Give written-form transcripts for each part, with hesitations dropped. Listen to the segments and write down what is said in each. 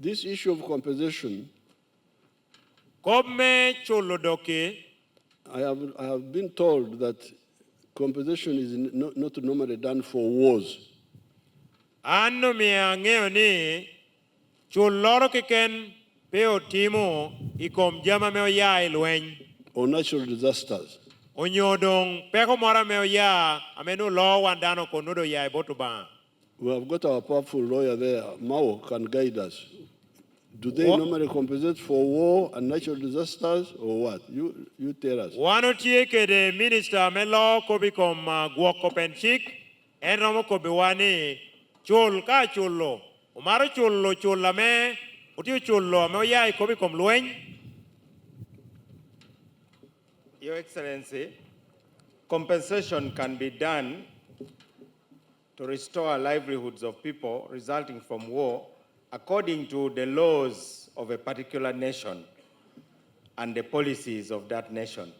this issue of compensation, Kobme cholodoke. I have been told that compensation is not normally done for wars. Anno mi ang'eyo ni chuloro kiken peo timo ikom jama me oya lweny. Or natural disasters. Onyodong peko mora me oya amenu lo wandano konudo ya botuba. We have got our powerful lawyer there, Mao, can guide us. Do they normally compensate for war and natural disasters or what? You tell us. Wano tie kede minister melo kobi kom guoko penchik en romo kobi wani chul ka chullo. Umaro chullo chulla me utiu chullo me oya kobi kom lweny. Your Excellency, compensation can be done to restore livelihoods of people resulting from war according to the laws of a particular nation and the policies of that nation.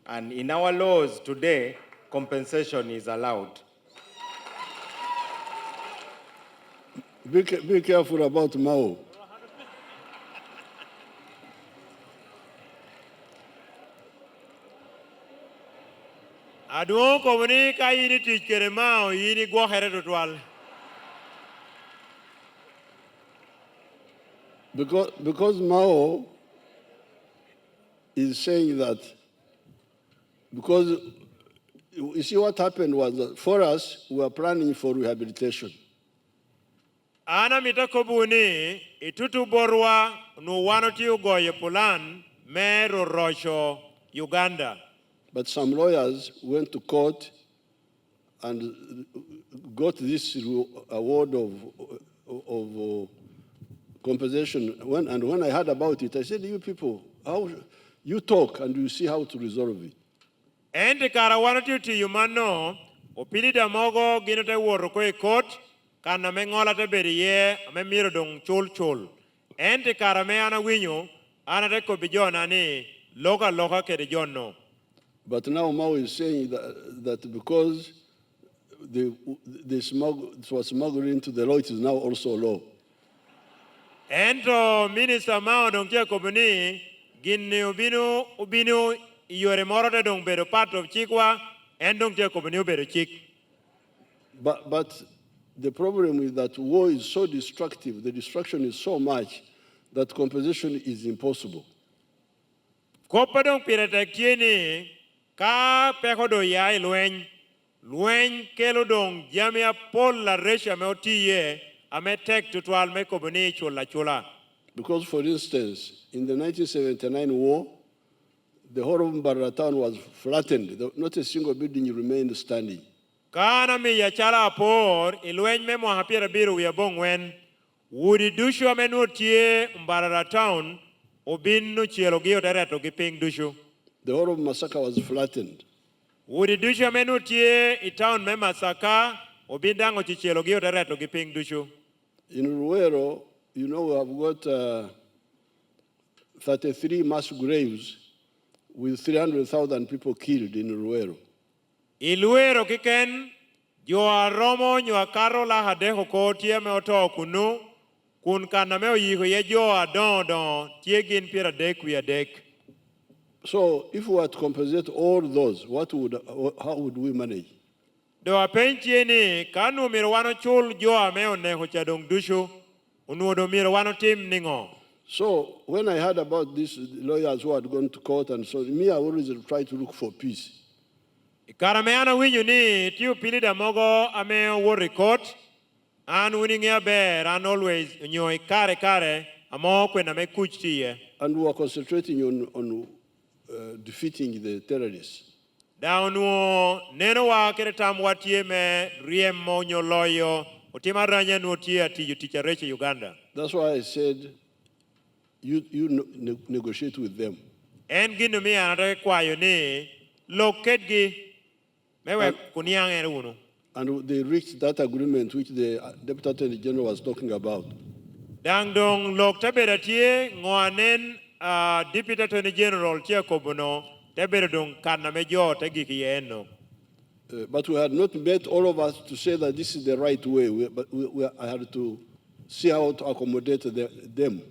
And in our laws today, compensation is allowed. Be careful about Mao. Aduo komuni ka yini tikere mao yini go here total. Because Mao is saying that, because you see what happened was that for us, we were planning for rehabilitation. Ana mitakobuni itutu borwa no wanoti ugoye pulan mero rocho Uganda. But some lawyers went to court and got this award of compensation. When I heard about it, I said, you people, how you talk and you see how to resolve it. And the karawanati to humano, opili da mogo ginote woro ko e court, kana mengola te beriye, me miro dong chol. And the karame ana winyo, ana te ko bijona ni loka kede jono. But now Mao is saying that because it was smuggled into the law, it is now also law. And Minister Mao dong kia kobuni, ginni ubinu yore morode dong bedo part of chikwa, and dong kia kobuni bedo chik. But the problem is that war is so destructive, the destruction is so much, that compensation is impossible. Kopa dong piretek tieni, ka pekodo ya lweny kelo dong jamia pol la resha me otiye ame tek tutwal me kobuni chula. Because for instance, in the 1979 war, the whole of Mbarara town was flattened. Not a single building remained standing. Kana mi ya chala por ilweny me mo hapira biru ya bongwen wudi dushu ame nuotie Mbarara town obinu chielo giyo tereto giping dushu. The whole of Masaka was flattened. Wudi dushu ame nuotie I town me Masaka obindango chielo giyo tereto giping dushu. In Ruero, you know, we have got 33 mass graves with 300,000 people killed in Ruero. Iluero kiken, jo aromo nyo akaro la hadeho kotie me oto kunu, kun kaname oyiho ye jo adon tiegin pira dek wi adek. So if we had to compensate all those, how would we manage? Do apentie ni kanu mirwano chul jo ameo neho chadong dushu, unuodo mirwano tim ningo. So when I heard about these lawyers who had gone to court and so, me, I always try to look for peace. Karameana winyu ni tiu pilida mogo ameo worry court, and winning ya bear and always nyo kare amo kwena me kuchtiye. And we are concentrating on defeating the terrorists. Downwo neno wa kere tam watie me riemo nyoloyo otima ranya no tie ati yuticha reche Uganda. That's why I said you negotiate with them. En ginu mi anataka kwayo ni loketgi mewe kuniang unu. And they reached that agreement which the Deputy Attorney General was talking about. Dang dong lok tabera tie ngoanen Deputy Attorney General tie kobono tabera dong kana mejo tagi kieno. But we had not met all of us to say that this is the right way. I had to see how to accommodate them.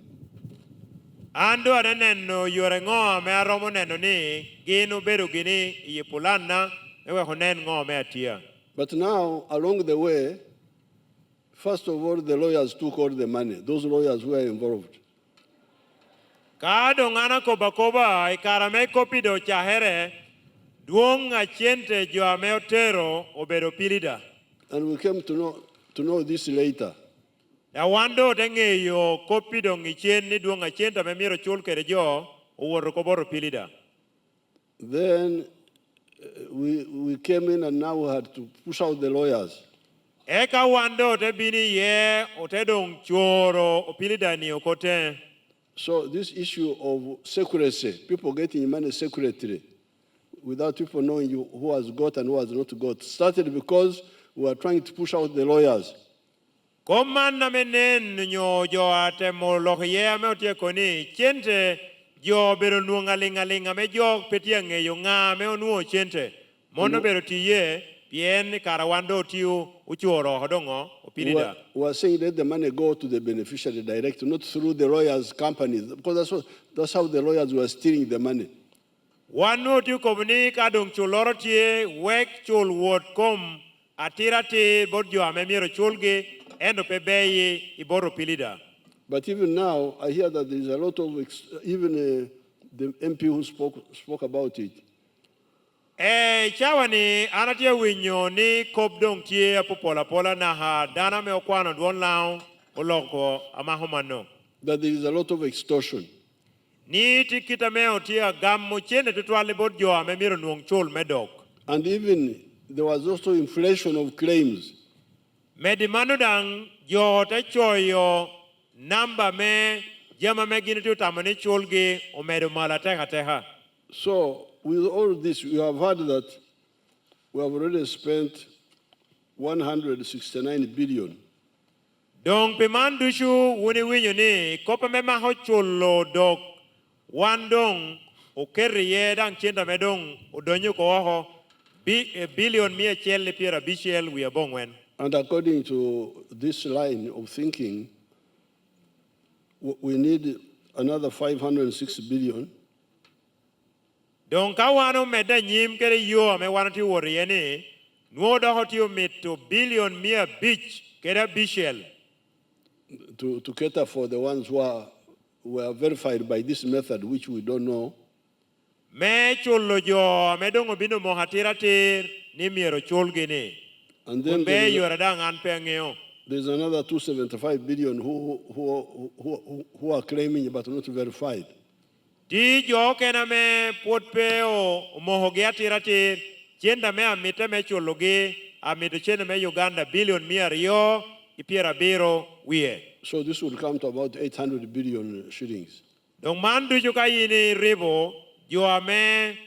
Ando aneno yore ng'o me aromo neno ni gin obedo gini iye pulan na ewe honen ng'o me atia. But now, along the way, first of all, the lawyers took all the money, those lawyers who were involved. Kado ng'ana koba ikara me kopido chahere duong achiente jo ame otero obedo pilida. And we came to know this later. Wando teng'eyo kopido ng'ichien ni duong achiente me miro chul kere jo owuoro koboro pilida. Then we came in and now we had to push out the lawyers. Eka wando te bini ye otedong choro opilida ni okote. So this issue of secrecy, people getting money secretly, without people knowing who has got and who has not got, started because we were trying to push out the lawyers. Koman na menen nyo jo atemo lohye me otie koni chente jo bero nuonga linga me jo petia ngeyo nga me onuo chente mono bero tiye pien karawando tiu uchuoro hodongo opirida. We are saying let the money go to the beneficiary direct, not through the lawyers' companies, because that's how the lawyers were stealing the money. Wanu tiu komuni kadung chuloro tie wek chul wot kom atirati bodjo amemiro chulgi endo pebeye iboro pilida. But even now, I hear that there is a lot of, even the MP who spoke about it. Chawani anatia winyo ni kopdong tie pola na ha dana me okwano duon lao oloko amahomano. That there is a lot of extortion. Ni tikita me otia gammo chene tutwale bodjo amemiro nuong chul medok. And even there was also inflation of claims. Medimano dang jo te choyo namba me jama me ginitu tamani chulgi o medu malateha. So with all this, we have heard that we have already spent 169 billion. Dong piman dushu wuni winyo ni kopa me maho chulo dok wandong okeriye dang chenda medong udonyo ko oho billion mia chel le piera bichel we abongwen. And according to this line of thinking, we need another 506 billion. Don kawano meda nyim kere yo me wanati woriene nuo da hotio mito billion mia beach kere bichel to cater for the ones who are verified by this method, which we don't know. Me chulo jo me dongo bino mo hatiratir ni miero chulgini. And then there's another 275 billion who are claiming but not verified. Di jo kena me potpe o mohogiatiratir chenda me amite me chulogi amito chenda me Uganda billion mia rio ipiera biro wie. So this would come to about 800 billion shillings. Dong mandu jo kayini ribo jo ame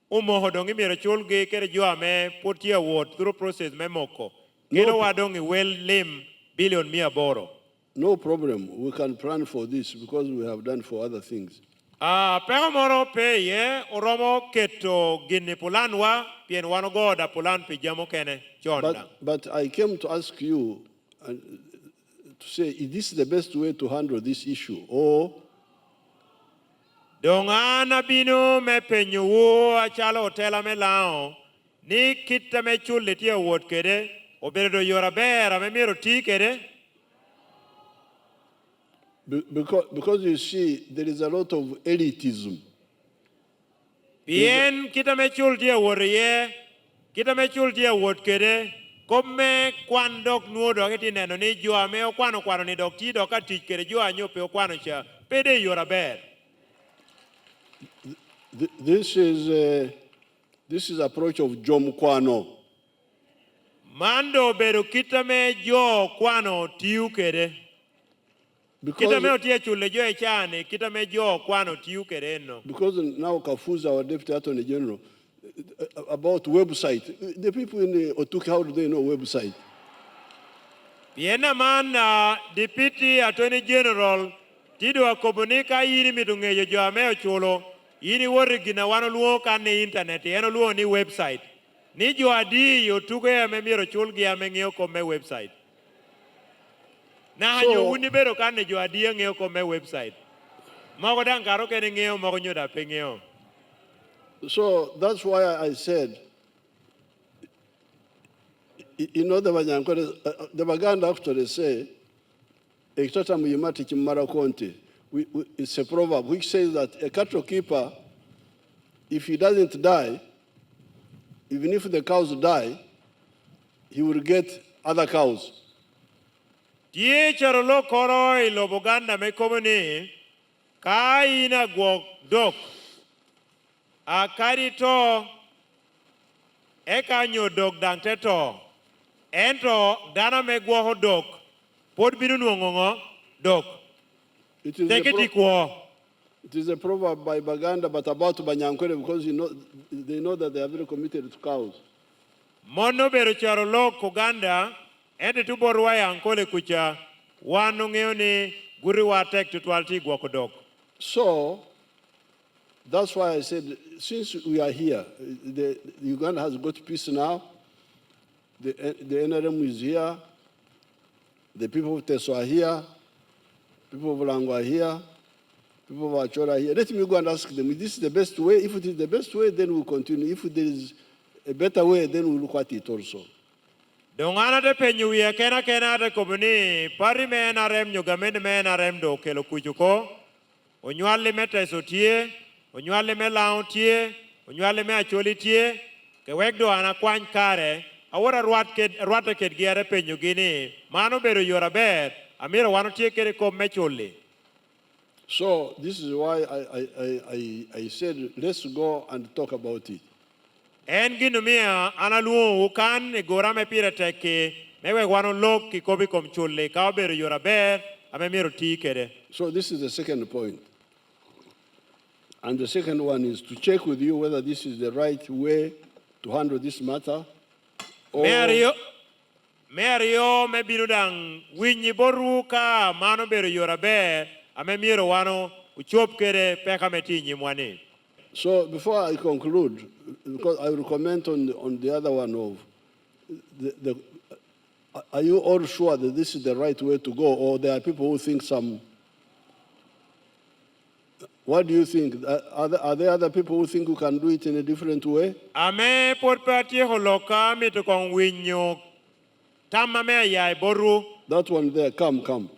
umohodongi mira chulgi kere jo ame potia wot through process me moko. Kero wadongi well lim billion mia boro. No problem. We can plan for this because we have done for other things. Pero moro pe ye oromo keto gini pulanwa pien wano goda pulan pijamo kene chonda. But I came to ask you to say, is this the best way to handle this issue? Or Dongana bino me penyo wo achalo hotela me lao ni kita me chule tia wot kede obedo yora bera me miro ti kede. Because you see, there is a lot of elitism. Bien kita me chul tia woriye, kita me chul tia wot kede, komme kwandok nuodo akiti neno ni jua me o kwano ni dokti doka tich kede jua nyope o kwano cha pede yora ber. This is approach of Jom Kwano. Mando bedo kita me jo kwano tiu kede. Kita me otie chule jo echane, kita me jo kwano tiu kede no. Because now Kafuza, our Deputy Attorney General, about website. The people in Otuki, how do they know website? Piena man Deputy Attorney General tido akobonika yini mitunge jo ame ochulo. Yini wori gina wano luo kane internet, yano luo ni website. Ni jo adi yo tuko ya memiro chulgi ya mengio kome website. Na So- hanyo uni bero kane jo adiye ng'eyo kome website. Mogo dang karo kene ng'eyo, mogo nyoda pe ng'eyo. So that's why I said, you know, the Baganda actually say, "Ekitata muyimati kimara konti." It's a proverb which says that a cattle keeper, if he doesn't die, even if the cows die, he will get other cows. Tie charolo koro ilo Buganda me komuni, ka ina gwok dok, a karito, eka nyo dok dang teto, ento dana me gwo dok, pod binu nuongongo dok. It is, Take it equal. it is a proverb by Baganda, but about Banyankore, because they know that they are very committed to cows. Mono bero charolo Kuganda, ente tuborwa yankole kucha, wano ng'eyo ni guri watek tutwalti gwoko dok. So that's why I said, since we are here, Uganda has got peace now. The NRM is here. The people of Teso are here. People of Lango are here. People of Achora are here. Let me go and ask them, if this is the best way? If it is the best way, then we'll continue. If there is a better way, then we'll look at it also. Dongana de penyu ya kena de komuni, pari me NRM nyugamene me NRM do kelo kujuko, onywale me Teso tie, onywale me Lao tie, onywale me Acholi tie, ke wekdo ana kwany kare, awara rwate ket giare penyu gini, mano bero yora ber, amira wano tie kere kom me choli. So this is why I said, let's go and talk about it. En gino mia analuo ukan e gora me pira teke, mewe wano lok ki kobi kom choli, kao bero yora ber, ame miro ti kere. So this is the second point. And the second one is to check with you whether this is the right way to handle this matter. Merio me binudang winyi boruka mano bero yora be ame miro wano uchop kere peka metinyi mwani. So before I conclude, because I will comment on the other one of are you all sure that this is the right way to go, or there are people who think some? What do you think? Are there other people who think we can do it in a different way? Ame potpati holoka mitukong winyo tama me yai boru. That one there, come.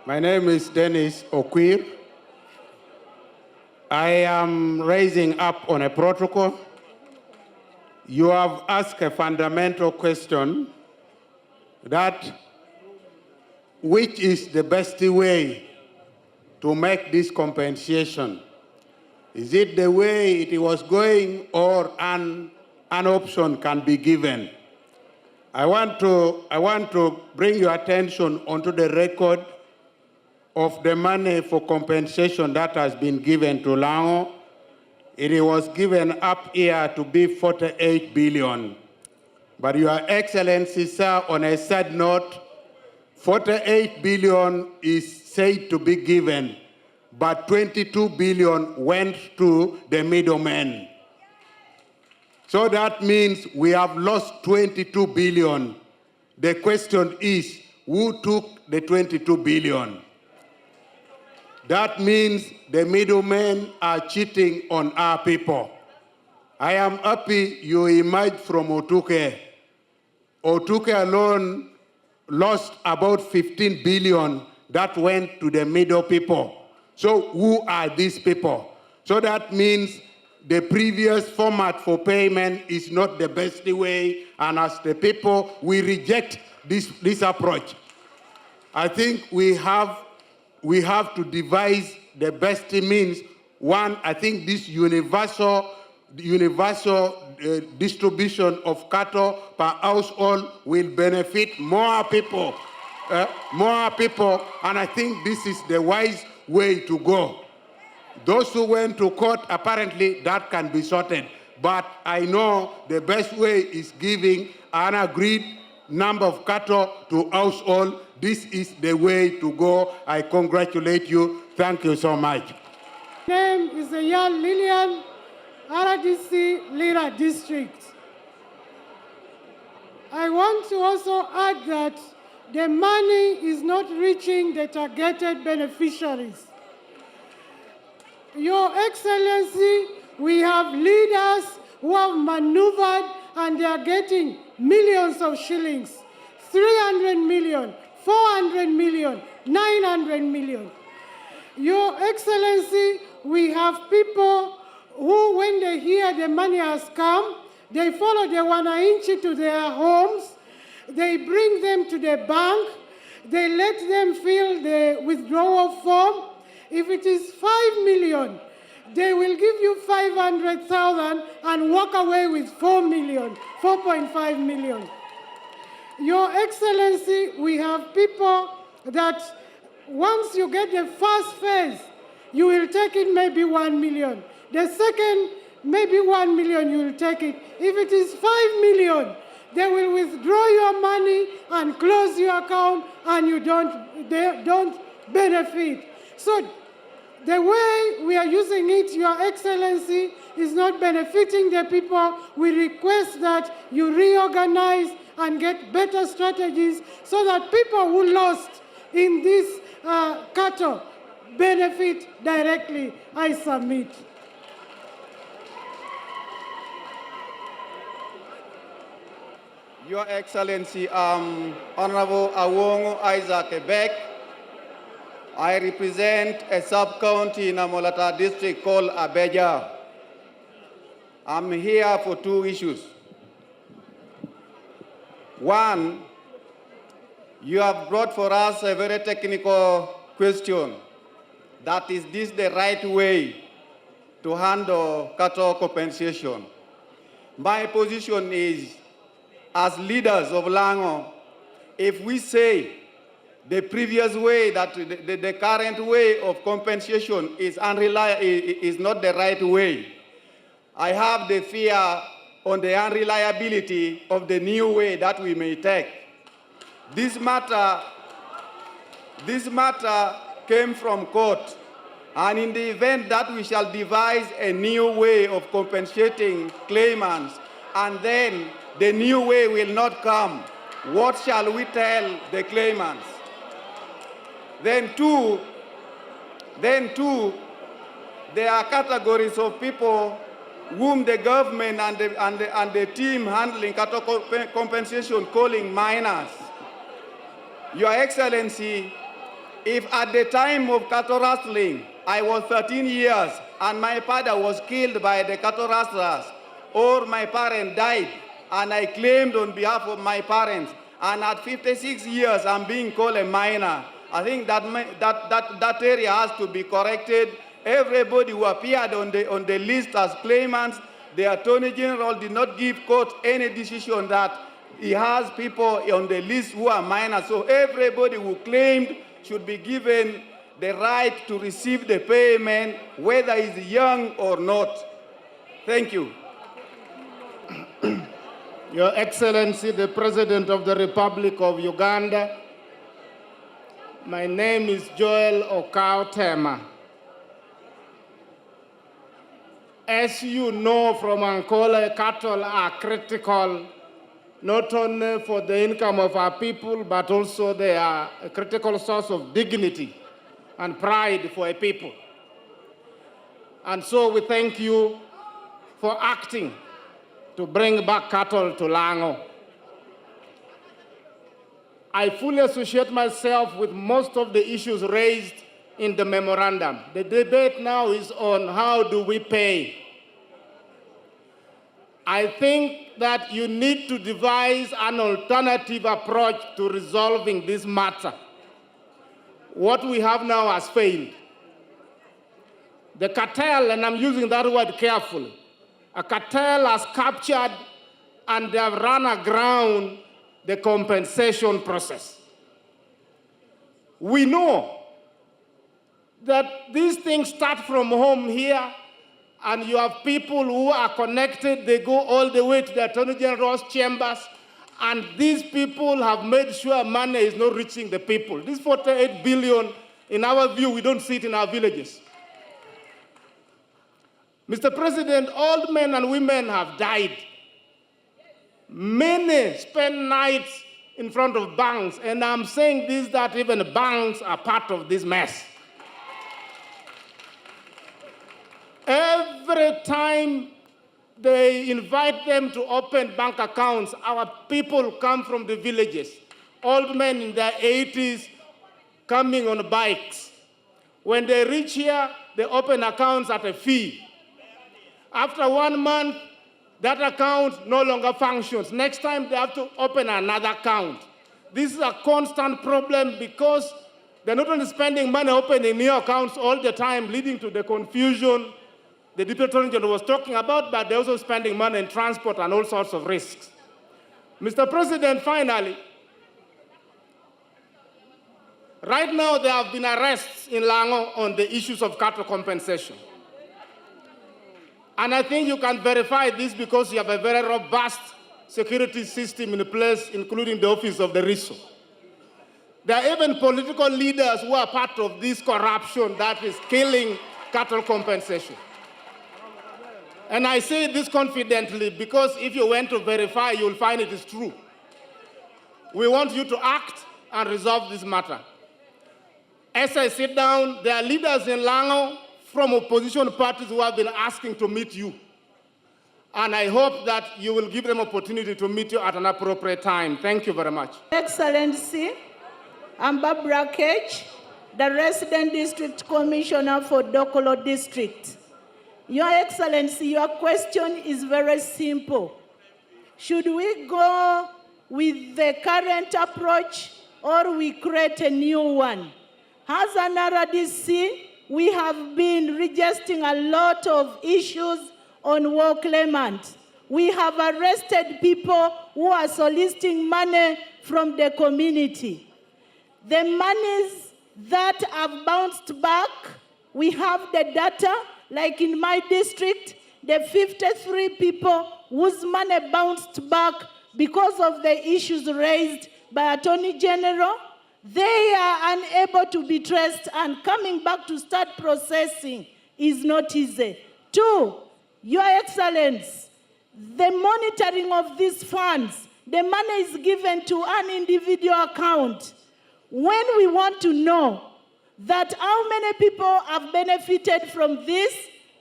My name is Dennis Okwir. I am raising up on a protocol. You have asked a fundamental question that which is the best way to make this compensation? Is it the way it was going, or an option can be given? I want to bring your attention onto the record of the money for compensation that has been given to Lango. It was given up here to be 48 billion. But Your Excellency, sir, on a sad note, 48 billion is said to be given, but 22 billion went to the middlemen. So that means we have lost 22 billion. The question is, who took the 22 billion? That means the middlemen are cheating on our people. I am happy you emerged from Otuke. Otuke alone lost about 15 billion that went to the middle people. So who are these people? So that means the previous format for payment is not the best way, and as the people, we reject this approach. I think we have to devise the best means. One, I think this universal distribution of cattle per household will benefit more people, and I think this is the wise way to go. Those who went to court, apparently that can be sorted, but I know the best way is giving an agreed number of cattle to household. This is the way to go. I congratulate you. Thank you so much. Name is Yan Lillian, RDC Lira District. I want to also add that the money is not reaching the targeted beneficiaries. Your Excellency, we have leaders who have maneuvered and they are getting millions of shillings, 300 million, 400 million, 900 million. Your Excellency, we have people who, when they hear the money has come, they follow the wananchi to their homes, they bring them to the bank, they let them fill the withdrawal form. If it is 5 million, they will give you 500,000 and walk away with 4 million, 4.5 million. Your Excellency, we have people that once you get the first phase, you will take it maybe 1 million. The second, maybe 1 million, you will take it. If it is 5 million, they will withdraw your money and close your account and they don't benefit. So the way we are using it, Your Excellency, is not benefiting the people. We request that you reorganize and get better strategies so that people who lost in this cattle benefit directly. I submit. Your Excellency, Honorable Awongo Isaac Beck, I represent a sub-county in Amolata district called Abeja. I'm here for two issues. One, you have brought for us a very technical question. That is this the right way to handle cattle compensation? My position is, as leaders of Lango, if we say the previous way, that the current way of compensation is not the right way, I have the fear on the unreliability of the new way that we may take. This matter came from court, and in the event that we shall devise a new way of compensating claimants, and then the new way will not come, what shall we tell the claimants? Then two, there are categories of people whom the government and the team handling cattle compensation calling minors. Your Excellency, if at the time of cattle rustling, I was 13 years and my father was killed by the cattle rustlers, or my parent died, and I claimed on behalf of my parents, and at 56 years I'm being called a minor, I think that area has to be corrected. Everybody who appeared on the list as claimants, the Attorney General did not give court any decision that he has people on the list who are minors. So everybody who claimed should be given the right to receive the payment, whether he's young or not. Thank you. Your Excellency, the President of the Republic of Uganda, my name is Joel Okautema. As you know from Angola, cattle are critical not only for the income of our people, but also they are a critical source of dignity and pride for a people. And so we thank you for acting to bring back cattle to Lango. I fully associate myself with most of the issues raised in the memorandum. The debate now is on how do we pay. I think that you need to devise an alternative approach to resolving this matter. What we have now has failed. The cartel, and I'm using that word carefully, a cartel has captured and they have run aground the compensation process. We know that these things start from home here, and you have people who are connected, they go all the way to the Attorney General's chambers, and these people have made sure money is not reaching the people. This 48 billion, in our view, we don't see it in our villages. Mr. President, old men and women have died. Many spend nights in front of banks, and I'm saying this that even banks are part of this mess. Every time they invite them to open bank accounts, our people come from the villages, old men in their 80s coming on bikes. When they reach here, they open accounts at a fee. After 1 month, that account no longer functions. Next time, they have to open another account. This is a constant problem because they're not only spending money opening new accounts all the time, leading to the confusion the Deputy Attorney General was talking about, but they're also spending money in transport and all sorts of risks. Mr. President, finally, right now there have been arrests in Lango on the issues of cattle compensation. And I think you can verify this because you have a very robust security system in place, including the office of the RISO. There are even political leaders who are part of this corruption that is killing cattle compensation. And I say this confidently because if you went to verify, you'll find it is true. We want you to act and resolve this matter. As I sit down, there are leaders in Lango from opposition parties who have been asking to meet you. And I hope that you will give them opportunity to meet you at an appropriate time. Thank you very much. Excellency, I'm Barbara Cage, the Resident District Commissioner for Dokolo District. Your Excellency, your question is very simple. Should we go with the current approach or we create a new one? As an RDC, we have been registered a lot of issues on war claimants. We have arrested people who are soliciting money from the community. The monies that have bounced back, we have the data. Like in my district, the 53 people whose money bounced back because of the issues raised by Attorney General, they are unable to be traced, and coming back to start processing is not easy. 2, Your Excellency, the monitoring of these funds, the money is given to an individual account. When we want to know that how many people have benefited from this,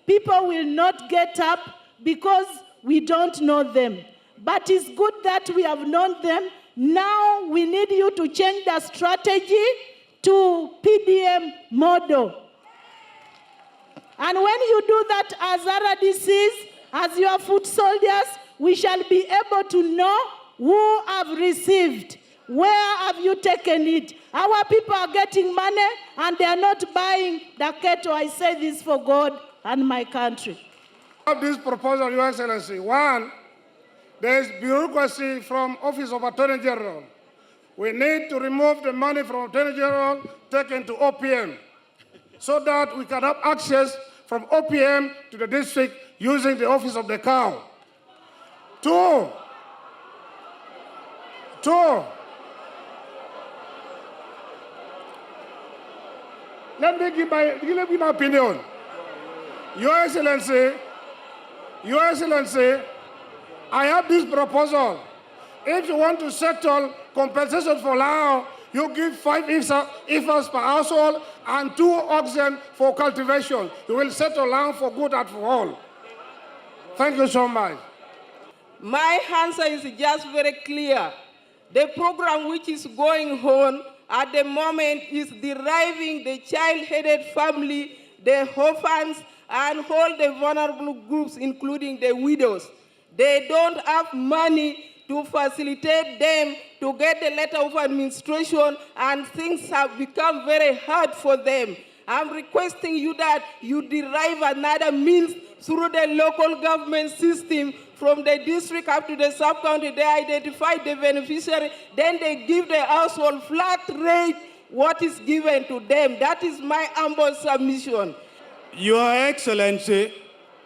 people will not get up because we don't know them. But it's good that we have known them. Now we need you to change the strategy to PDM model. And when you do that as RDCs, as your foot soldiers, we shall be able to know who have received. Where have you taken it? Our people are getting money and they are not buying the cattle. I say this for God and my country. Of this proposal, Your Excellency, 1, there is bureaucracy from Office of Attorney General. We need to remove the money from Attorney General taken to OPM so that we can have access from OPM to the district using the Office of the Cow. 2, let me give my opinion. Your Excellency, I have this proposal. If you want to settle compensation for Lao, you give 5 IFAs per household and 2 oxen for cultivation. You will settle land for good and for all. Thank you so much. My answer is just very clear. The program which is going on at the moment is deriving the child-headed family, the orphans, and all the vulnerable groups, including the widows. They don't have money to facilitate them to get the letter of administration, and things have become very hard for them. I'm requesting you that you derive another means through the local government system from the district up to the sub-county. They identify the beneficiary, then they give the household flat rate what is given to them. That is my humble submission. Your Excellency,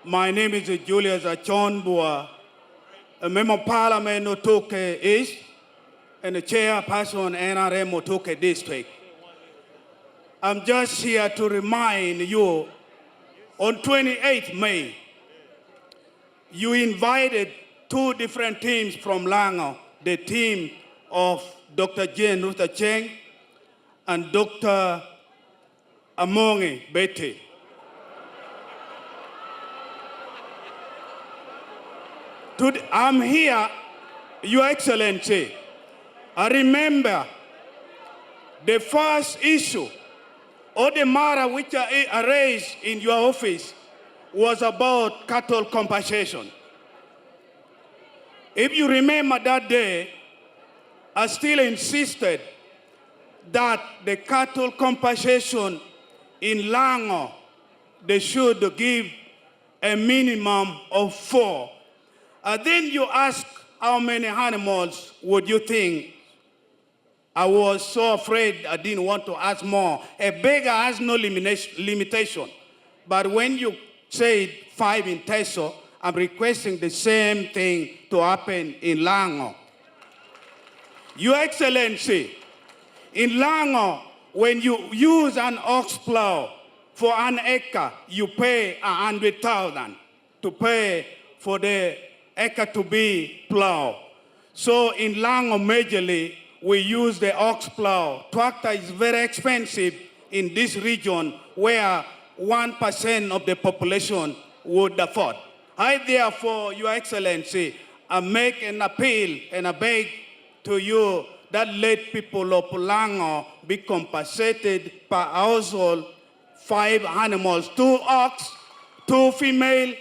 my name is Julius Achonbua, a member of Parliament Otoke East and the chairperson NRM Otoke District. I'm just here to remind you, on 28th May, you invited 2 different teams from Lango, the team of Dr. Jane Ruta Cheng, and Dr. Amongi Betty. I'm here, Your Excellency. I remember the first issue or the matter which I raised in your office was about cattle compensation. If you remember that day, I still insisted that the cattle compensation in Lango, they should give a minimum of 4. Then you ask how many animals would you think? I was so afraid I didn't want to ask more. A beggar has no limitation. But when you say 5 in Teso, I'm requesting the same thing to happen in Lango. Your Excellency, in Lango, when you use an ox plow for an acre, you pay 100,000 to pay for the acre to be plowed. So in Lango, majorly, we use the ox plow. Tractor is very expensive in this region where 1% of the population would afford. I therefore, Your Excellency, I make an appeal and I beg to you that let people of Lango be compensated per household 5 animals, 2 ox, 2 female,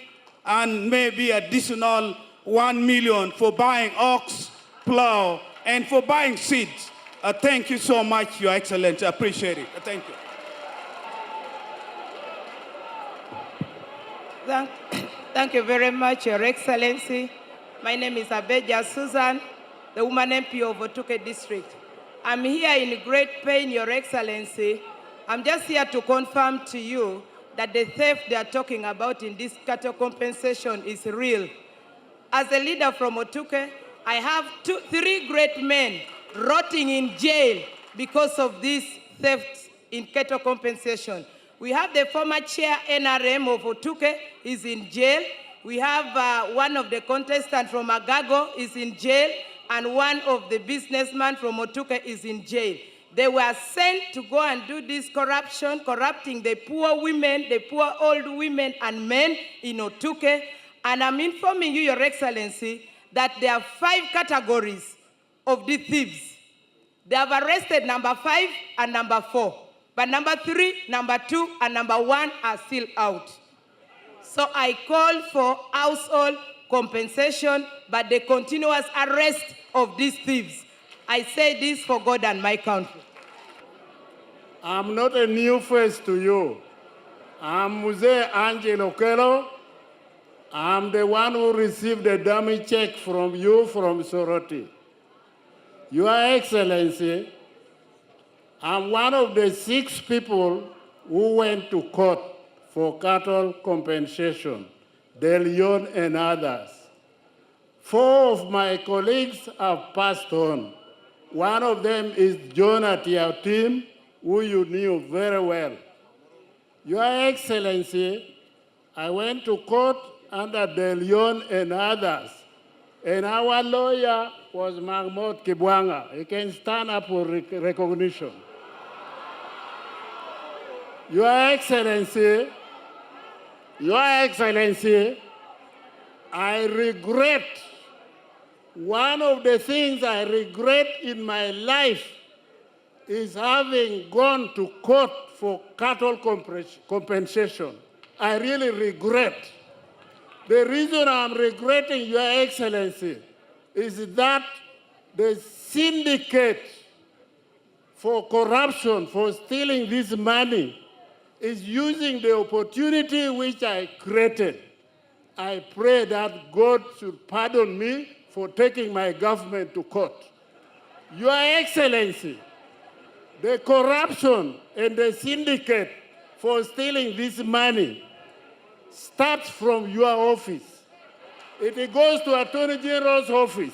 and maybe additional 1 million for buying ox, plow, and for buying seeds. Thank you so much, Your Excellency. I appreciate it. Thank you. Thank you very much, Your Excellency. My name is Abeja Susan, the woman MP of Otuke District. I'm here in great pain, Your Excellency. I'm just here to confirm to you that the theft they are talking about in this cattle compensation is real. As a leader from Otuke, I have 3 great men rotting in jail because of this theft in cattle compensation. We have the former chair NRM of Otuke is in jail. We have one of the contestants from Agago is in jail, and one of the businessmen from Otuke is in jail. They were sent to go and do this corruption, corrupting the poor women, the poor old women and men in Otuke. And I'm informing you, Your Excellency, that there are 5 categories of the thieves. They have arrested number 5 and number 4. But number 3, number 2, and number 1 are still out. So I call for household compensation, but the continuous arrest of these thieves. I say this for God and my country. I'm not a new face to you. I'm Muse Angelo Okelo. I'm the one who received a dummy check from you from Soroti. Your Excellency, I'm one of the 6 people who went to court for cattle compensation, De Leon and others. 4 of my colleagues have passed on. One of them is John Atiatim, who you knew very well. Your Excellency, I went to court under De Leon and others, and our lawyer was Mahmoud Kibwanga. He can stand up for recognition. Your Excellency, I regret, one of the things I regret in my life is having gone to court for cattle compensation. I really regret. The reason I'm regretting, Your Excellency, is that the syndicate for corruption, for stealing this money, is using the opportunity which I created. I pray that God should pardon me for taking my government to court. Your Excellency, the corruption and the syndicate for stealing this money starts from your office. It goes to Attorney General's office.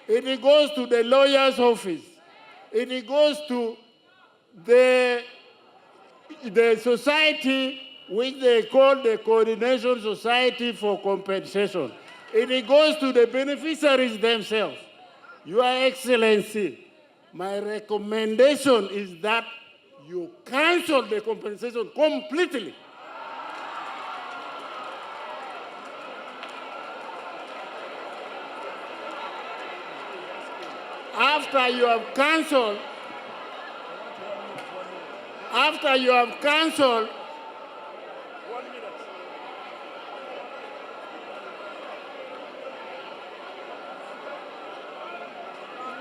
It goes to the lawyer's office. It goes to the society which they call the Coordination Society for Compensation. It goes to the beneficiaries themselves. Your Excellency, My recommendation is that you cancel the compensation completely. After you have cancelled,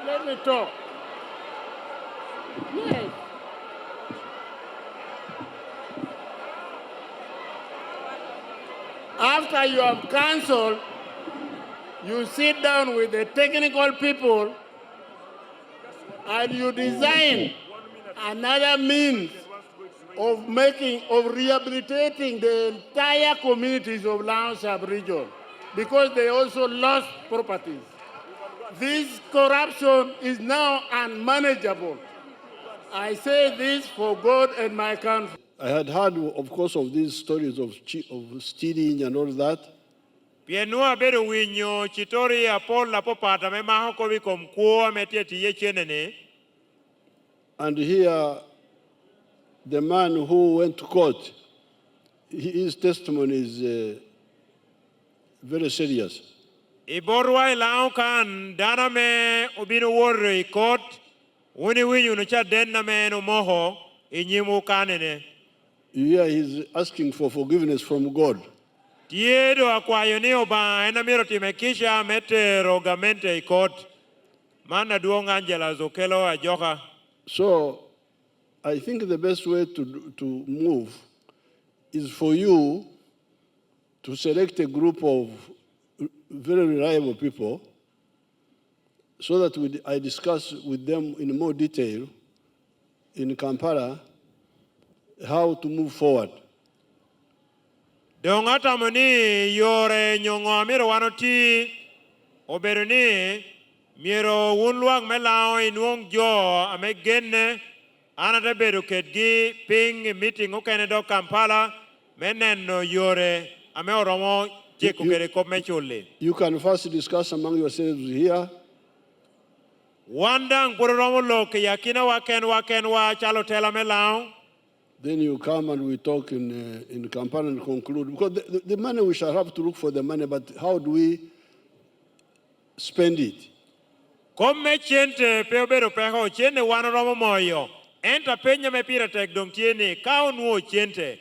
let me talk. Yes. After you have cancelled, you sit down with the technical people and you design another means of rehabilitating the entire communities of Lango sub-region because they also lost properties. This corruption is now unmanageable. I say this for God and my country. I had heard, of course, of these stories of stealing and all that. Pienua bedo winyo chitori apol la popata me maho ko bi kom kuo metieti ye chenene. And here, the man who went to court, his testimony is very serious. Iborwa ilao kan dana me obino worre court uni winyo no cha denna me no moho inyimu kanene. Here he's asking for forgiveness from God. Tiedo akwayo ni oba ena miro timekisha mete rogamente court. Mana duong Angela zokelo ajoka. So I think the best way to move is for you to select a group of very reliable people so that I discuss with them in more detail in Kampala how to move forward. Dongata moni yore nyongo miro wanoti oberoni miro unluang melao inuong jo amegene anata beru ketgi ping meeting okene do Kampala meneno yore ame oromo jeko kere komechule. You can first discuss among yourselves here. Wandang puroromo loke yakina waken wa chalo tela melao. Then you come and we talk in Kampala and conclude. Because the money, we shall have to look for the money, but how do we spend it? Come chente peobero peho chene wanoromo moyo. Enta penya me pira tek dong tiene kao nuo chente.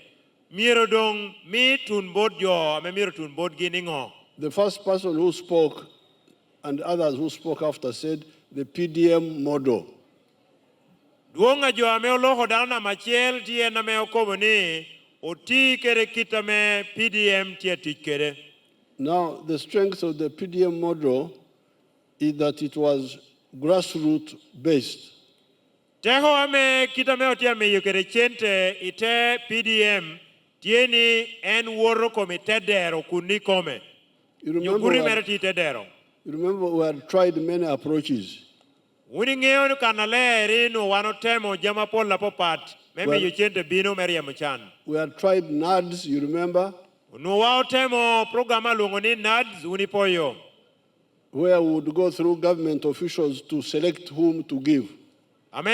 Miro dong mi tun bod jo me miro tun bod giningo. The first person who spoke and others who spoke after said the PDM model. Duonga jo ame oloho dana machiel tie na me okobo ni oti kere kitame PDM tie tikere. Now, the strength of the PDM model is that it was grassroots based. Teho ame kitame otia me yukere chente ite PDM tieni en woro komite dero kunikome. You remember we had tried many approaches. We had tried NADS, you remember? Where we would go through government officials to select whom to give. And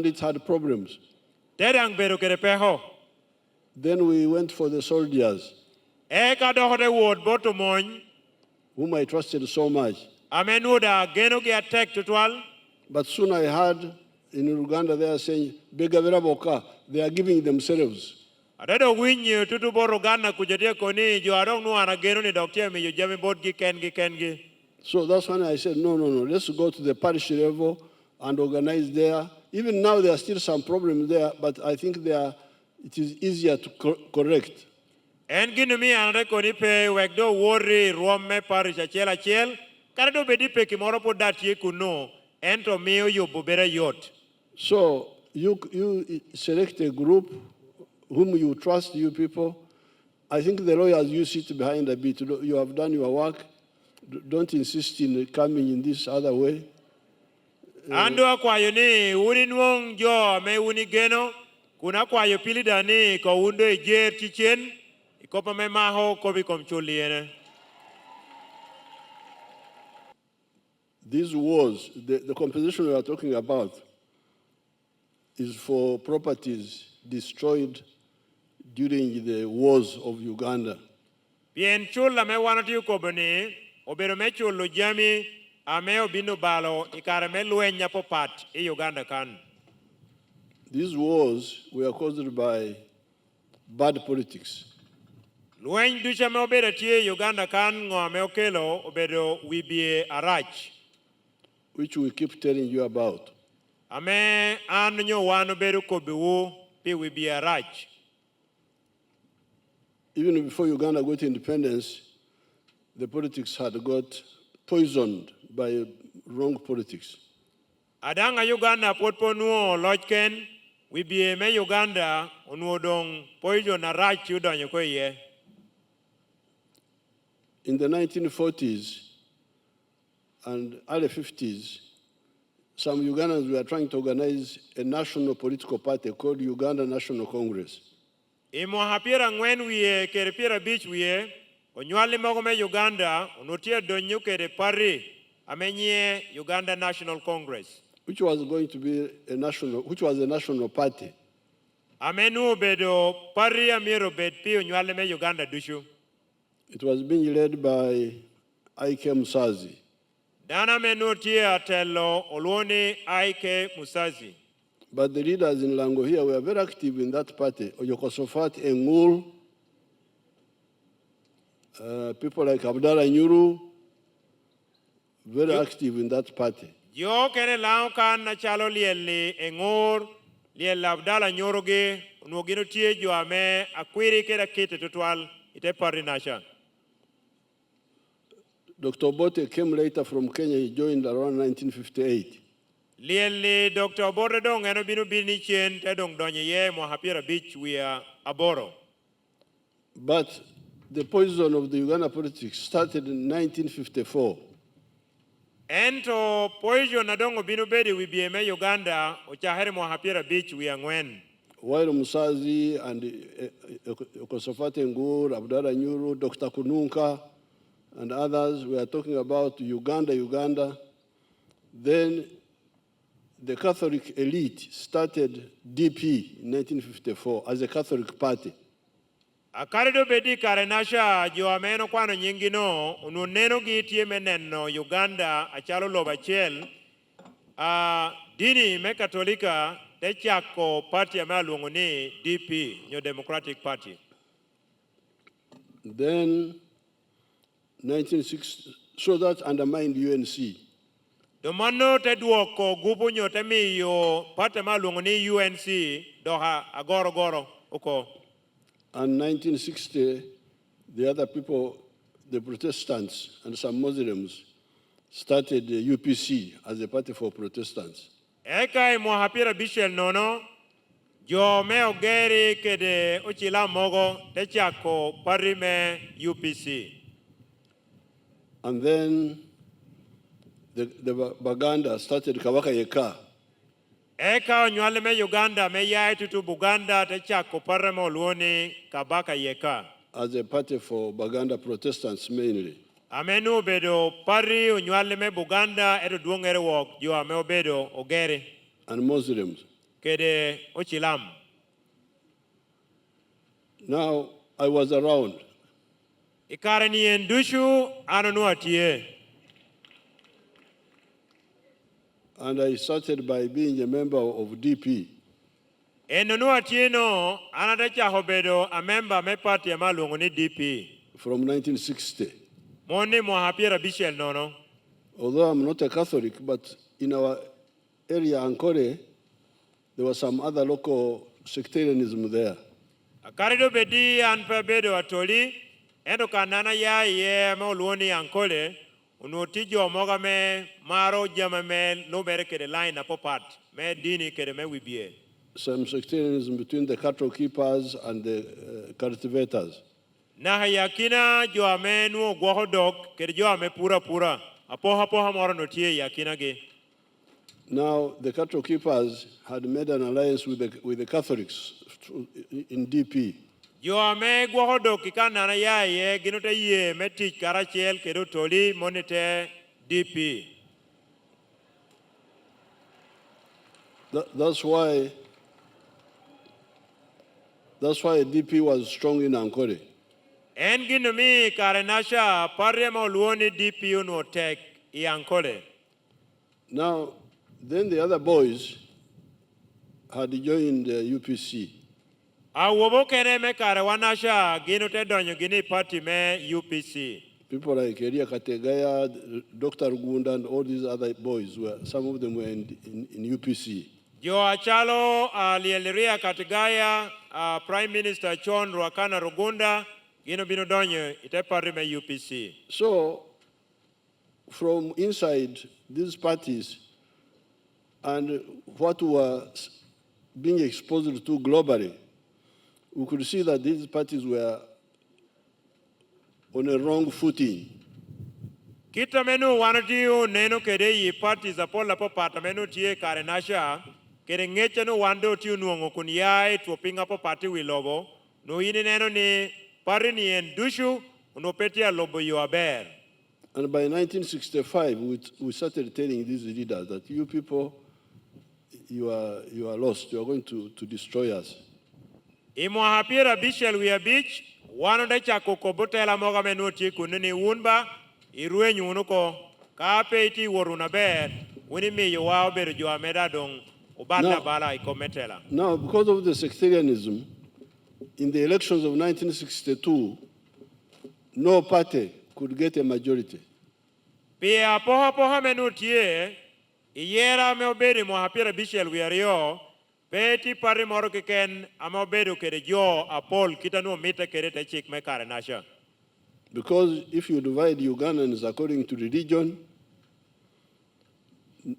it had problems. Then we went for the soldiers, whom I trusted so much. But soon I heard in Uganda they are saying, they are giving themselves. So that's when I said, no, let's go to the parish level and organize there. Even now there are still some problems there, but I think it is easier to correct. En gino mi anre koni pe wekdo worry rome parish achel achel karado bedi pe kimoro po datie kuno ento miyo yo bobere yot. So you select a group whom you trust, you people. I think the lawyers, you sit behind a bit. You have done your work. Don't insist in coming in this other way. Ando akwayo ni uni nuong jo me uni geno kuna kwayo pili dani ko undo ejer chichen ikopa me maho ko bi kom chuliene. These wars, the compensation we are talking about, is for properties destroyed during the wars of Uganda. Bien chula me wanati koboni, obero me chulo jami, ame obino balo, ikare me luenya popat e Uganda kan. These wars were caused by bad politics. Luen ducha me obero tie Uganda kan ngo me okelo obero wibie arach. Which we keep telling you about. Ame anyo wano beru kobiwu pi wibie arach. Even before Uganda got independence, the politics had got poisoned by wrong politics. Adanga Uganda potponuo lojken, wibie me Uganda unuodong poision arach udonyo ko ye. In the 1940s and early 50s, some Ugandans were trying to organize a national political party called Uganda National Congress. Imo hapira ngwen wiye kere pira beach wiye, onywali mogo me Uganda, unutia donyo kere pari, amenye Uganda National Congress. Which was going to be a national party. Amenu bedo pari amiro bed pi onywali me Uganda dushu. It was being led by Ike Musazi. Dana menu tia telo olwoni Ike Musazi. But the leaders in Lango here were very active in that party. Oyokosofat Engul, people like Abdallah Nyuru, very active in that party. Yo kene lao kan na chalo lieli engor, liel Abdallah Nyoroge, unwogino tie jo ame akwiri kera kite tutwal ite pari nasha. Dr. Bote came later from Kenya. He joined around 1958. Lieli Dr. Borde dong eno binu bini chen te dong donye ye mo hapira beach we are aboro. But the poison of the Uganda politics started in 1954. Ento poision na dongo binu bedi we bieme Uganda uchahere mo hapira beach we are ngwen. While Musazi and Okosofate Ngur, Abdallah Nyuru, Dr. Kununka, and others were talking about Uganda. Then the Catholic elite started DP in 1954 as a Catholic party. Akarido bedi karenasha jo ameno kwano nyingino ununeno gitie meneno Uganda achalo lobachel dini me katolika te chako party ame aluongo ni DP, New Democratic Party. Then 1960, so that undermined UNC. Domano te duoko gupu nyote miyo party ame aluongo ni UNC doha agoro uko. And 1960, the other people, the Protestants and some Muslims, started the UPC as a party for Protestants. Eka imo hapira bishel nono, jo me ogeri kede uchila mogo te chako parime UPC. And then the Baganda started Kawaka Yeka. Eka onywale me Uganda me yai tutu Buganda te chako parime oluoni kabaka yeka. As a party for Baganda Protestants mainly. Amenu bedo pari onywale me Buganda edo duongere wok jo ame obedo ogeri. And Muslims. Kede uchilam. Now, I was around. Ikare ni endushu anonu atie. And I started by being a member of DP. Enonu atie no anadacha hobedo a member me party ama luongo ni DP. From 1960. Moni mo hapira bishel nono. Although I'm not a Catholic, but in our area, Ankole, there was some other local sectarianism there. Akarido bedi anpe bedo atoli, endo kanana ya ye me oluoni Ankole, unuotijo moga me maro jama me lobere kede line na popat, me dini kede me wibie. Some sectarianism between the cattle keepers and the cultivators. Na yakina jo ame nuo gwohodok kede jo ame pura. Apoha moro notie yakina ge. Now, the cattle keepers had made an alliance with the Catholics in DP. Jo ame gwohodok ikana na ya ye ginote ye metich karachel kede toli monite DP. That's why DP was strong in Ankole. En gino mi kare nasha parre mo luoni DPU no tek I Ankole. Now, then the other boys had joined the UPC. Awobo kene me kare wanasha gino te donyo gini party me UPC. People like Elia Kategaya, Dr. Gunda, and all these other boys, some of them were in UPC. Jo achalo lieleria Kategaya, Prime Minister John Ruakana Rugunda, gino bino donyo ite party me UPC. So, from inside these parties and what were being exposed to globally, we could see that these parties were on a wrong footing. Kita menu wanatiu neno kede yi parties apola po pata menu tie kare nasha kede ngeche no wando tiu nuongo kunyai tuopinga po party wilobo no yini neno ni pari ni endushu unopetia lobo yuaber. And by 1965, we started telling these leaders that you people, you are lost. You are going to destroy us. Imo hapira bishel wia beach wano de chako kobotela moga menuti kunini unba irue nyunuko kape iti waruna ber wini mi yuwao beru jua meda dong ubanda bala ikometela. Now, because of the sectarianism, in the elections of 1962, no party could get a majority. Pia poha menutie iyera me obedi mo hapira bishel wia rio peti pari moro kiken ama obedo kere jo apol kitanu mita kere te chik me kare nasha. Because if you divide Ugandans according to religion,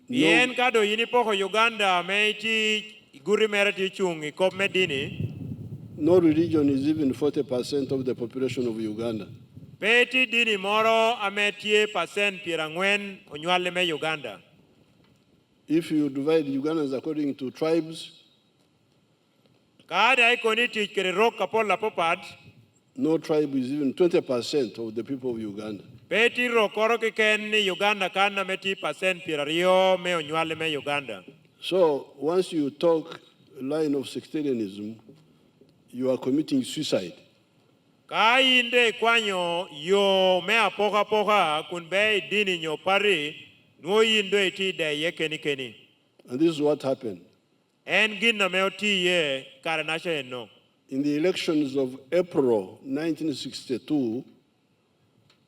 Yen kado yini poho Uganda me iti guri merati chungi kop medini. No religion is even 40% of the population of Uganda. Peti dini moro ametie percent pirangwen onywale me Uganda. If you divide Ugandans according to tribes, kada ikoni ti kere rok kapol la popad. No tribe is even 20% of the people of Uganda. Peti rokoro kiken ni Uganda kana meti percent pirario me onywale me Uganda. So once you talk line of sectarianism, you are committing suicide. Kainde kwanyo yo me apoka kunbe dini nyo pari no yindo iti de yekeni keni. And this is what happened. En ginna me oti ye karanasha eno. In the elections of April 1962,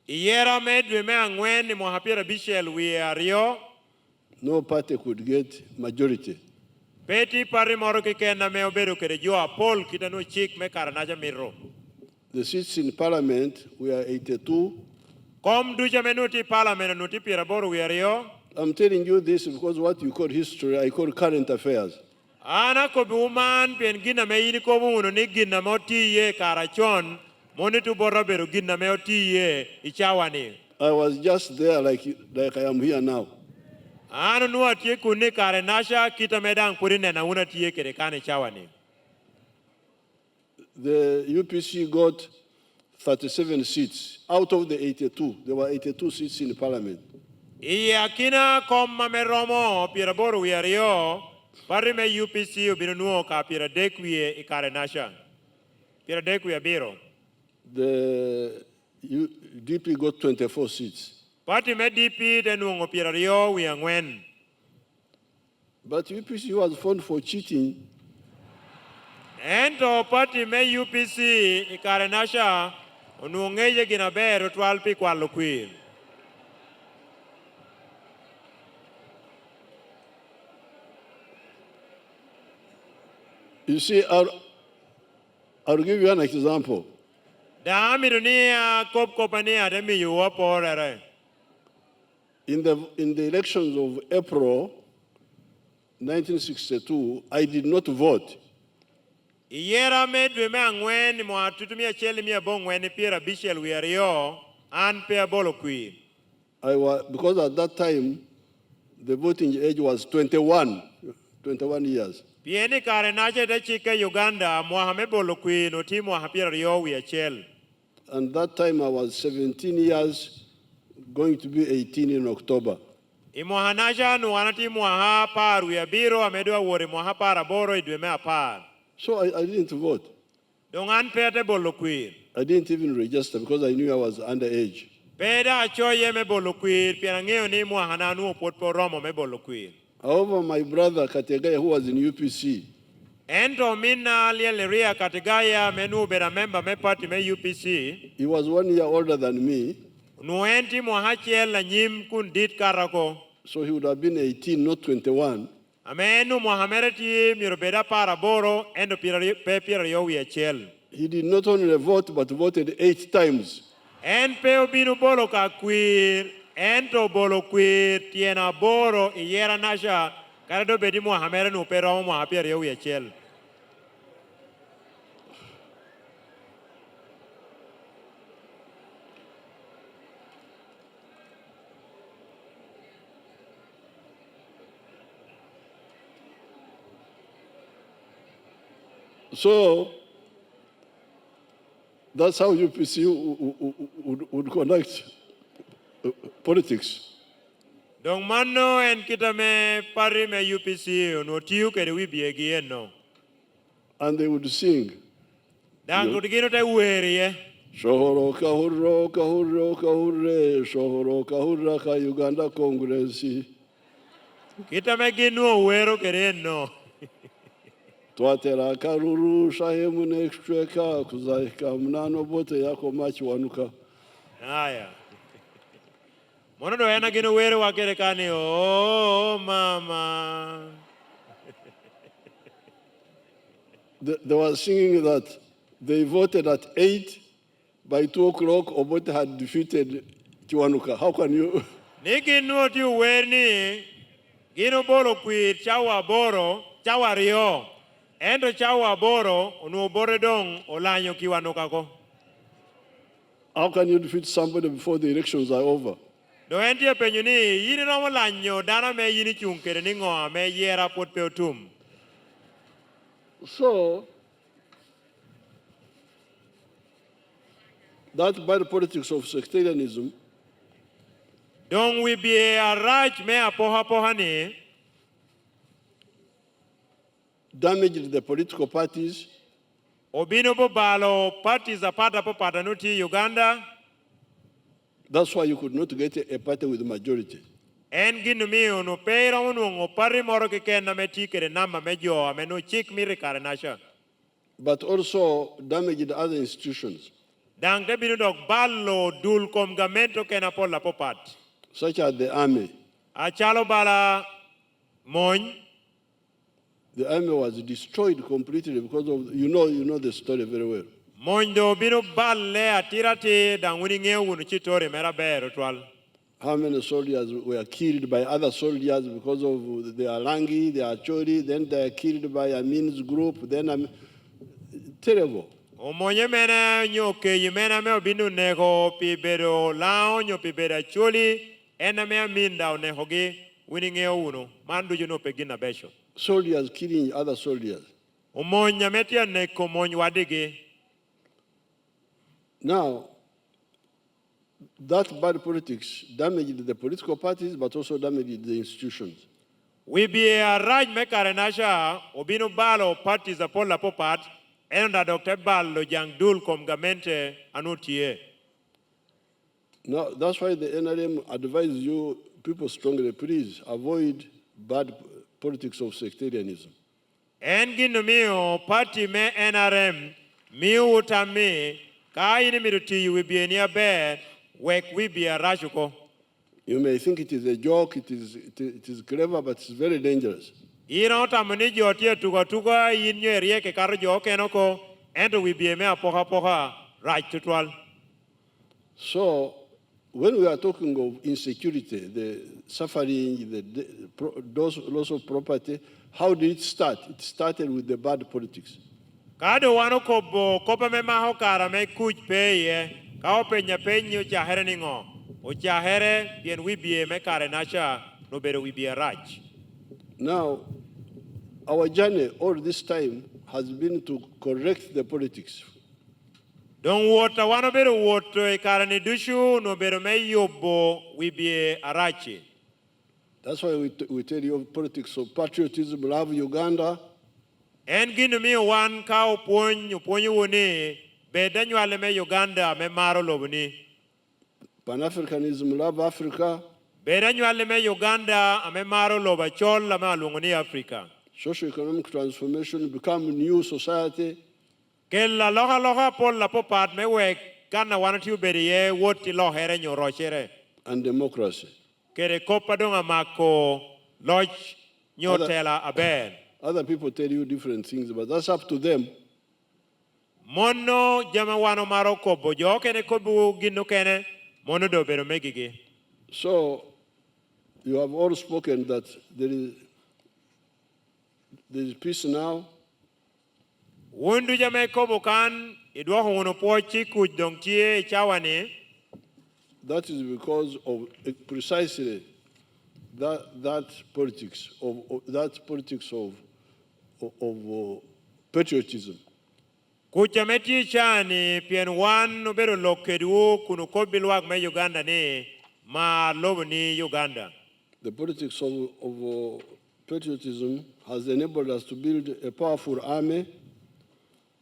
Iyera medwe me angwen ni mohapira bishel wiario. No party could get majority. Peti pari moro kikena me obedo kere jo apol kitanu chik me karanaja miro. The seats in parliament were 82. Kom duja menuti parliament nuti piraboro wiario. I'm telling you this because what you call history, I call current affairs. Ana ko buman pen gina me yini ko buno ni gina moti ye karachon monitu borra beru gina me oti ye ichawani. I was just there like I am here now. Ano nuwa tie kuni kare nasha kita medang purine na una tie kere kane chawani. The UPC got 37 seats out of the 82. There were 82 seats in parliament. Iya kina komma meromo piraboro wiario pari me UPC ubinuo ka pira dekwie ikare nasha. Pira dekwie biro. The DP got 24 seats. Party me DP denuo pirario wiangwen. But UPC was found for cheating. Ento party me UPC ikare nasha unuongeye ginabero 12 kwa lokwi. You see, I'll give you an example. In the elections of April 1962, I did not vote. Iyera medwe me angwen mo atutumia cheli mi abongwen pira bishel wiario an pe abolo kui. Because at that time the voting age was 21 years. Pieni kare nache de chike Uganda Mohamed bolo kui no timo hapira rio wiachel. And that time I was 17 years, going to be 18 in October. Imwahanasha nuanati mwaha par wiabiro amedwa wore mwaha par aboro idwe me apar. So I didn't vote. Dongan pete bolo kwir. I didn't even register because I knew I was underage. Peda achoye me bolo kwir pianangeo ni mwahana nu opotpo romo me bolo kwir. However, my brother Kategaya, who was in UPC, Ento mina lieleria kategaya menu bera member me party me UPC. he was 1 year older than me, Nuenti mwahachiel la nyim kun dit karako. so he would have been 18, not 21. Amenu mwahamereti mirobeda para boro endo pepira yowi achiel. He did not only vote, but voted 8 times. En peo binu bolo ka kwir, ento bolo kwir, tiena boro, iyera nasha, karado bedi mwahamere nu pero mwahapira yowi achiel. So that's how UPC would conduct politics. Dong mano en kita me pari me UPC no tiu kere wibiegi eno. And they would sing. Dan kudigino te ueri ye. Shohoro kahurro kahurro kahurre, shohoro kahurra ka Uganda Congress. Kita me ginu uero kere eno. Twatera karuru shahemu nextreka kuzaika mnano bote yako machi wanuka. Aya. Mono do ena ginu uero wakere kani oh mama. They were singing that they voted at 8, by 2 o'clock Obote had defeated Kiwanuka. How can you? Niki nuoti uwerni gino bolo kwir chawa boro chawa rio. Endo chawa boro onu bore dong olanyo Kiwanuka ko. How can you defeat somebody before the elections are over? Do entie penyo ni yini no lanyo dana me yini chungkere ni ngo me yera pot peotum. So that bad politics of sectarianism Don't we be a right me apoha poha ni damaged the political parties obino bo balo parties apata po patanuti Uganda. That's why you could not get a party with majority. En ginu mi unu peira unu ngopari moro kikenda me tikere nama mejo amenu chik miri karenasha. But also damaged other institutions, Dang de binu dok ballo dul kom gamento kena pola popat. such as the army. Achalo bala moñ. The army was destroyed completely because of, you know the story very well. Moñ do binu balle atirati dang wini ngeu unu chitore mera bero twal. How many soldiers were killed by other soldiers because of their Langi, their Chori, then they are killed by Amin's group, then terrible. Omonye mena nyoke yimena me obinu nego pibero lao nyo pibera choli ena me aminda onehogi winning uno mandu juno pegina besho. Soldiers killing other soldiers. Omonya metia neko monyo wadigi. Now, that bad politics damaged the political parties, but also damaged the institutions. We be a raj mekarenasha obinu balo parties upon la popat and Dr. Ballo jang dul kom gamente anutie. Now, that's why the NRM advises you, people strongly, please avoid bad politics of sectarianism. Engin mio party me NRM miu utami kaini miruti you will be near bed wek we be a rajuko. You may think it is a joke, it is clever, but it's very dangerous. Ino tamani jotia tuga inyo erieke karo joke enoko and we be a mea poha right to twal. So, when we are talking of insecurity, the suffering, those loss of property, how did it start? It started with the bad politics. Kado wano kopa me maho kara me kuch peye kao penya penyo chahere ningo o chahere bien we be me kare nasha no better we be a raj. Now, our journey all this time has been to correct the politics. Don't water wano better water e kare ni dushu no better me yobo we be a rachi. That's why we tell you politics of patriotism, love Uganda. En gino miyo wan ka opuonyo ni bed anywale me Uganda me maro lobni. Pan-Africanism, love Africa. Bed anywale me Uganda ame maro loba chol ame aluongo ni Africa. Socio-economic transformation, become a new society. Kel la loha pol la popat me wek kana wanatiu bedi ye woti lohere nyorochere. And democracy. Kere kopa donga mako loj nyotela aben. Other people tell you different things, but that's up to them. Mono jama wano maro kobo jo kene kobu gino kene mono do bero megigi. So you have all spoken that there is peace now. Wundu jama kobo kan idwa hono pochi kujongtie chawani. That is because of precisely that politics of patriotism. Kuchameti chani pien wan no bero lokedu kunu kobilwag me Uganda ni ma lobo ni Uganda. The politics of patriotism has enabled us to build a powerful army.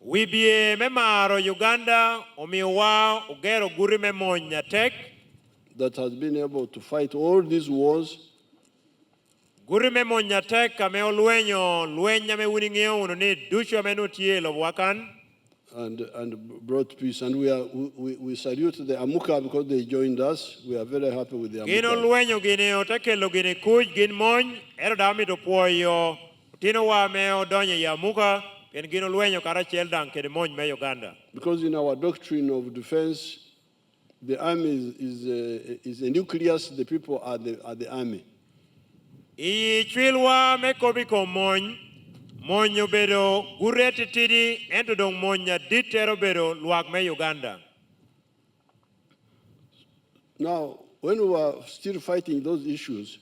We be memaro Uganda omiwa ugero guri memonya tek that has been able to fight all these wars. Guri memonya tek kame olwenyo lwenya me winingeo uno ni dusho menutie lo wakan. And brought peace. And we salute the Amuka because they joined us. We are very happy with the Amuka. Gino lwenyo gine otakelo gine kuj gin mony ero dami to puoyo tino wa me odonye ya Amuka ken gino lwenyo karachiel dang kede mony me Uganda. Because in our doctrine of defense, the army is a nucleus. The people are the army. I chwilwa me kobi ko mony monyo bedo gureti tidi ento dong monya ditero bedo luak me Uganda. Now, when we were still fighting those issues,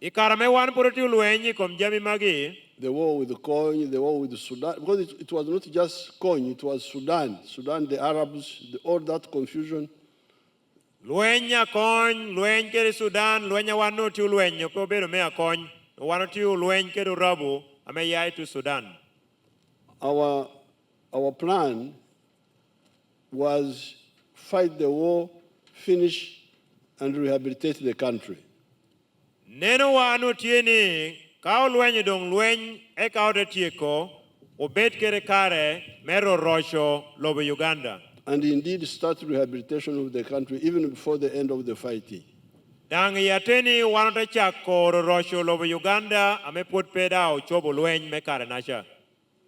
ikarame wan poroti lwenyi kom jami magi. The war with the coin, the war with the Sudan, because it was not just coin, it was Sudan, the Arabs, all that confusion. Lwenya coin, lweny kere Sudan, lwenya wano tiu lwenyo ko bedo mea coin, wano tiu lweny kere rabu ame yai to Sudan. Our plan was fight the war, finish, and rehabilitate the country. Neno wano tieni kao lwenyo dong lweny e kao de tieko obet kere kare mero rosho lobo Uganda. And indeed start rehabilitation of the country even before the end of the fighting. Dang yateni wano te chako rosho lobo Uganda ame put pedao chobo lweny me kare nasha.